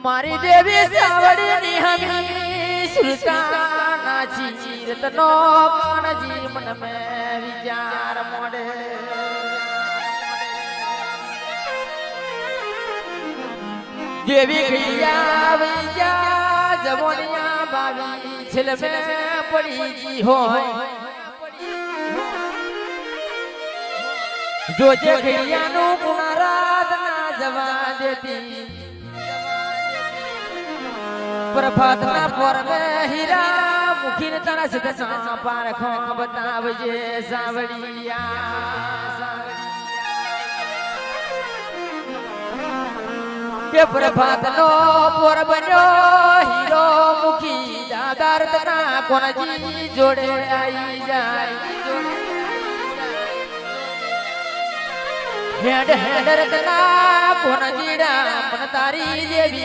મારી દેવી સાવડીની હમી સુલતાના ચીરતનો કાનજી મન મે વિચાર મોડે દેવી ગૈયા વૈયા જમોનિયા બાવી છેલ્લે પડી જી હોય જોજે ગૈયાનું પુનરાદ ના જવા દેતી પ્રભાતના પોરમે હીરા મુખીને તારા સદસા પારખો બતાવજે સાવડિયા કે પ્રભાતનો પોર બન્યો હીરો મુખી દાદાર તના કોનજી જોડે આવી જાય હેડ હેડ રતના કોનજીડા પણ તારી દેવી